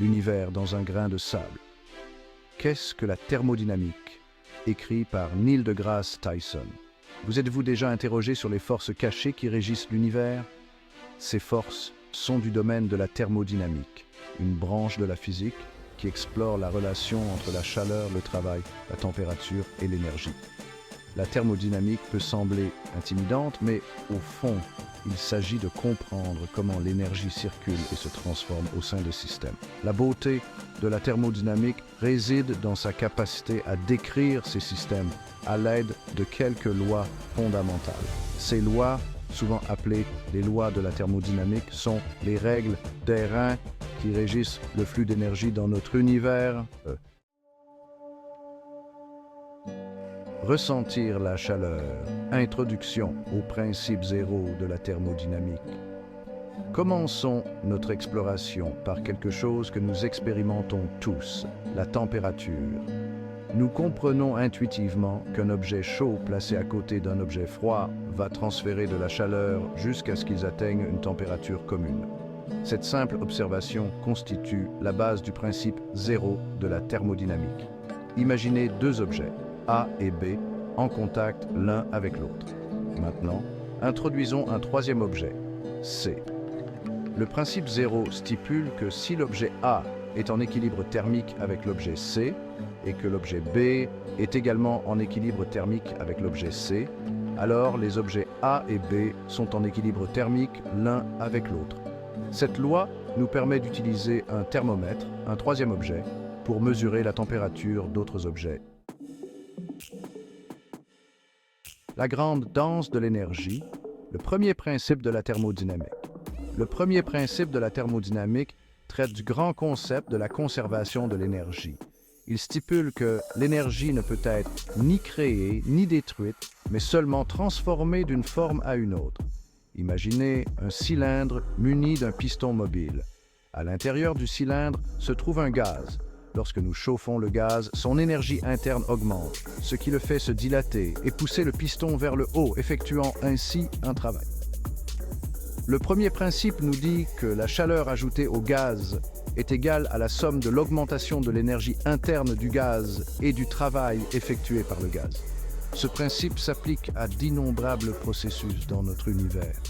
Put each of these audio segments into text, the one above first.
l'univers dans un grain de sable. Qu'est-ce que la thermodynamique? Écrit par Neil deGrasse Tyson. Vous êtes-vous déjà interrogé sur les forces cachées qui régissent l'univers? Ces forces sont du domaine de la thermodynamique, une branche de la physique qui explore la relation entre la chaleur, le travail, la température et l'énergie. La thermodynamique peut sembler intimidante, mais au fond, il s'agit de comprendre comment l'énergie circule et se transforme au sein des systèmes. La beauté de la thermodynamique réside dans sa capacité à décrire ces systèmes à l'aide de quelques lois fondamentales. Ces lois, souvent appelées les lois de la thermodynamique, sont les règles d'airain qui régissent le flux d'énergie dans notre univers. Ressentir la chaleur. Introduction au principe zéro de la thermodynamique. Commençons notre exploration par quelque chose que nous expérimentons tous, la température. Nous comprenons intuitivement qu'un objet chaud placé à côté d'un objet froid va transférer de la chaleur jusqu'à ce qu'ils atteignent une température commune. Cette simple observation constitue la base du principe zéro de la thermodynamique. Imaginez deux objets, A et B, en contact l'un avec l'autre. Maintenant, introduisons un troisième objet, C. Le principe zéro stipule que si l'objet A est en équilibre thermique avec l'objet C et que l'objet B est également en équilibre thermique avec l'objet C, alors les objets A et B sont en équilibre thermique l'un avec l'autre. Cette loi nous permet d'utiliser un thermomètre, un troisième objet, pour mesurer la température d'autres objets. La grande danse de l'énergie, le premier principe de la thermodynamique. Le premier principe de la thermodynamique traite du grand concept de la conservation de l'énergie. Il stipule que l'énergie ne peut être ni créée ni détruite, mais seulement transformée d'une forme à une autre. Imaginez un cylindre muni d'un piston mobile. À l'intérieur du cylindre se trouve un gaz. Lorsque nous chauffons le gaz, son énergie interne augmente, ce qui le fait se dilater et pousser le piston vers le haut, effectuant ainsi un travail. Le premier principe nous dit que la chaleur ajoutée au gaz est égale à la somme de l'augmentation de l'énergie interne du gaz et du travail effectué par le gaz. Ce principe s'applique à d'innombrables processus dans notre univers,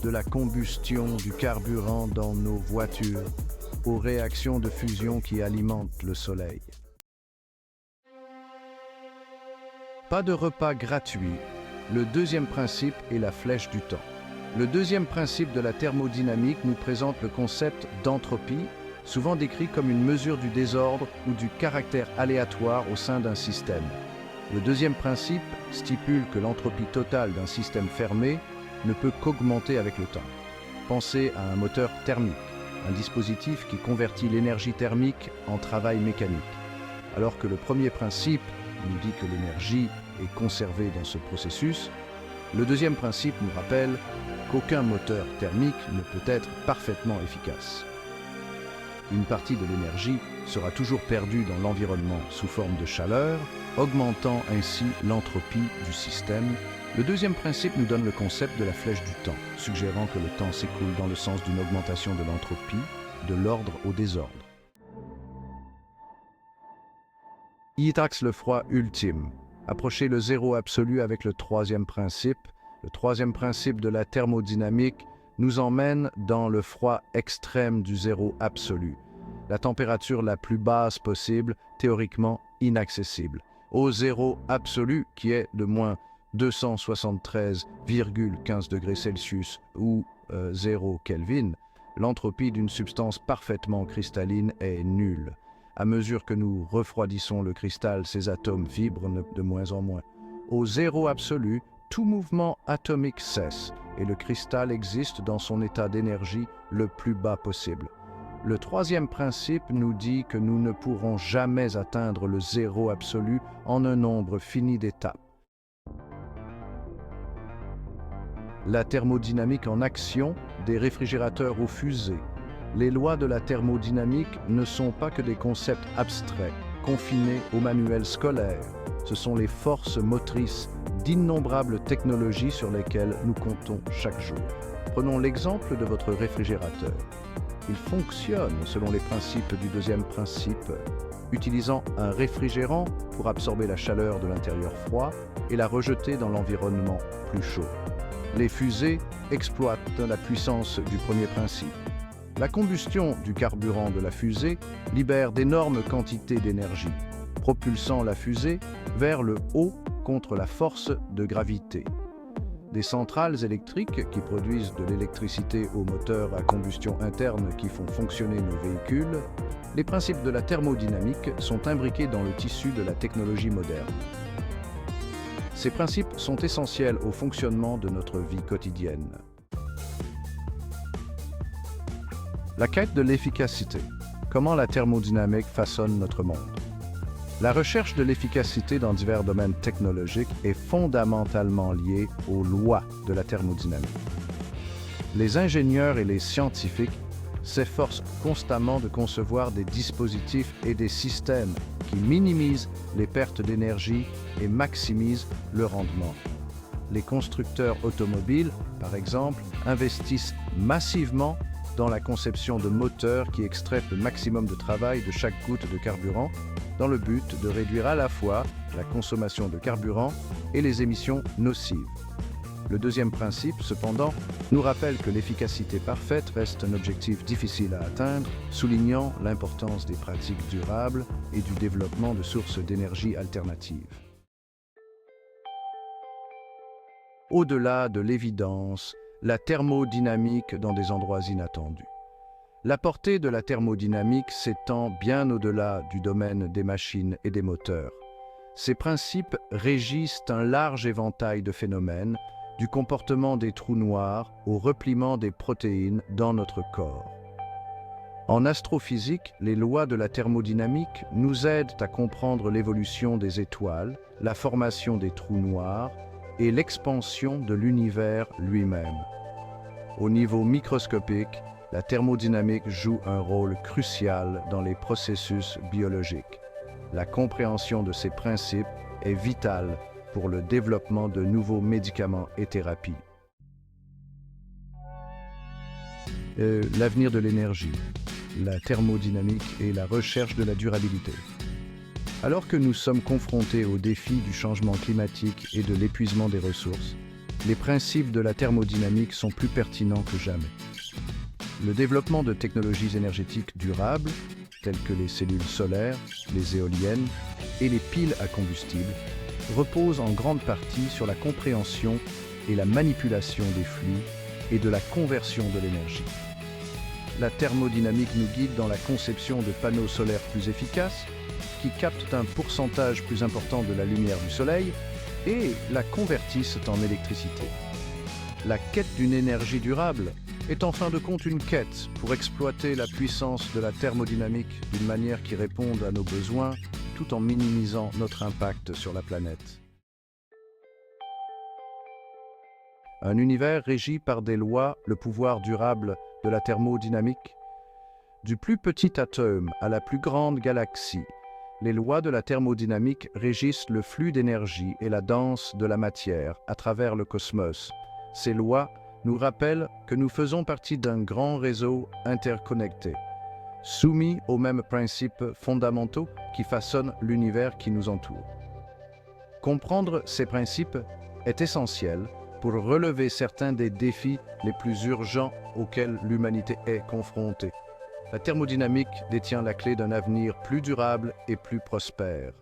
de la combustion du carburant dans nos voitures aux réactions de fusion qui alimentent le Soleil. Pas de repas gratuit. Le deuxième principe est la flèche du temps. Le deuxième principe de la thermodynamique nous présente le concept d'entropie, souvent décrit comme une mesure du désordre ou du caractère aléatoire au sein d'un système. Le deuxième principe stipule que l'entropie totale d'un système fermé ne peut qu'augmenter avec le temps. Pensez à un moteur thermique, un dispositif qui convertit l'énergie thermique en travail mécanique. Alors que le premier principe nous dit que l'énergie est conservée dans ce processus, le deuxième principe nous rappelle qu'aucun moteur thermique ne peut être parfaitement efficace. Une partie de l'énergie sera toujours perdue dans l'environnement sous forme de chaleur, augmentant ainsi l'entropie du système. Le deuxième principe nous donne le concept de la flèche du temps, suggérant que le temps s'écoule dans le sens d'une augmentation de l'entropie, de l'ordre au désordre. Itax le froid ultime. Approchez le zéro absolu avec le troisième principe. Le troisième principe de la thermodynamique nous emmène dans le froid extrême du zéro absolu, la température la plus basse possible, théoriquement inaccessible, au zéro absolu qui est de moins 273,15 degrés Celsius ou 0 Kelvin. L'entropie d'une substance parfaitement cristalline est nulle. À mesure que nous refroidissons le cristal, ses atomes vibrent de moins en moins. Au zéro absolu, tout mouvement atomique cesse et le cristal existe dans son état d'énergie le plus bas possible. Le troisième principe nous dit que nous ne pourrons jamais atteindre le zéro absolu en un nombre fini d'étapes. La thermodynamique en action, des réfrigérateurs aux fusées. Les lois de la thermodynamique ne sont pas que des concepts abstraits, confinés au manuel scolaire. Ce sont les forces motrices d'innombrables technologies sur lesquelles nous comptons chaque jour. Prenons l'exemple de votre réfrigérateur. Il fonctionne selon les principes du deuxième principe, utilisant un réfrigérant pour absorber la chaleur de l'intérieur froid et la rejeter dans l'environnement plus chaud. Les fusées exploitent la puissance du premier principe. La combustion du carburant de la fusée libère d'énormes quantités d'énergie, propulsant la fusée vers le haut contre la force de gravité. Des centrales électriques qui produisent de l'électricité aux moteurs à combustion interne qui font fonctionner nos véhicules, les principes de la thermodynamique sont imbriqués dans le tissu de la technologie moderne. Ces principes sont essentiels au fonctionnement de notre vie quotidienne. La quête de l'efficacité. Comment la thermodynamique façonne notre monde? La recherche de l'efficacité dans divers domaines technologiques est fondamentalement liée aux lois de la thermodynamique. Les ingénieurs et les scientifiques s'efforcent constamment de concevoir des dispositifs et des systèmes qui minimisent les pertes d'énergie et maximisent le rendement. Les constructeurs automobiles, par exemple, investissent massivement dans la conception de moteurs qui extraient le maximum de travail de chaque goutte de carburant dans le but de réduire à la fois la consommation de carburant et les émissions nocives. Le deuxième principe, cependant, nous rappelle que l'efficacité parfaite reste un objectif difficile à atteindre, soulignant l'importance des pratiques durables et du développement de sources d'énergie alternatives. Au-delà de l'évidence, la thermodynamique dans des endroits inattendus. La portée de la thermodynamique s'étend bien au-delà du domaine des machines et des moteurs. Ces principes régissent un large éventail de phénomènes, du comportement des trous noirs au repliement des protéines dans notre corps. En astrophysique, les lois de la thermodynamique nous aident à comprendre l'évolution des étoiles, la formation des trous noirs et l'expansion de l'univers lui-même. Au niveau microscopique, la thermodynamique joue un rôle crucial dans les processus biologiques. La compréhension de ces principes est vitale pour le développement de nouveaux médicaments et thérapies. L'avenir de l'énergie, la thermodynamique et la recherche de la durabilité. Alors que nous sommes confrontés aux défis du changement climatique et de l'épuisement des ressources, les principes de la thermodynamique sont plus pertinents que jamais. Le développement de technologies énergétiques durables, telles que les cellules solaires, les éoliennes et les piles à combustible, repose en grande partie sur la compréhension et la manipulation des flux et de la conversion de l'énergie. La thermodynamique nous guide dans la conception de panneaux solaires plus efficaces, qui captent un pourcentage plus important de la lumière du soleil et la convertissent en électricité. La quête d'une énergie durable est en fin de compte une quête pour exploiter la puissance de la thermodynamique d'une manière qui réponde à nos besoins tout en minimisant notre impact sur la planète. Un univers régi par des lois, le pouvoir durable de la thermodynamique. Du plus petit atome à la plus grande galaxie, les lois de la thermodynamique régissent le flux d'énergie et la danse de la matière à travers le cosmos. Ces lois nous rappellent que nous faisons partie d'un grand réseau interconnecté, soumis aux mêmes principes fondamentaux qui façonnent l'univers qui nous entoure. Comprendre ces principes est essentiel pour relever certains des défis les plus urgents auxquels l'humanité est confrontée. La thermodynamique détient la clé d'un avenir plus durable et plus prospère.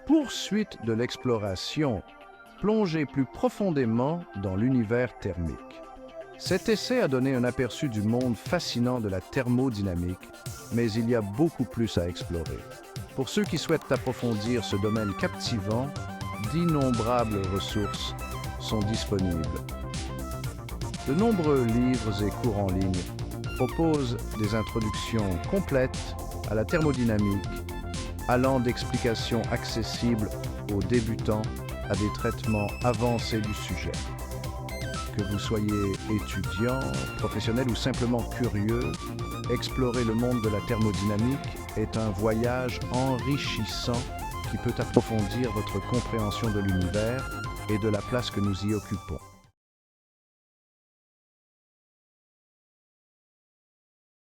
Poursuite de l'exploration, plongez plus profondément dans l'univers thermique. Cet essai a donné un aperçu du monde fascinant de la thermodynamique, mais il y a beaucoup plus à explorer. Pour ceux qui souhaitent approfondir ce domaine captivant, d'innombrables ressources sont disponibles. De nombreux livres et cours en ligne proposent des introductions complètes à la thermodynamique, allant d'explications accessibles aux débutants à des traitements avancés du sujet. Que vous soyez étudiant, professionnel ou simplement curieux, explorer le monde de la thermodynamique est un voyage enrichissant qui peut approfondir votre compréhension de l'univers et de la place que nous y occupons.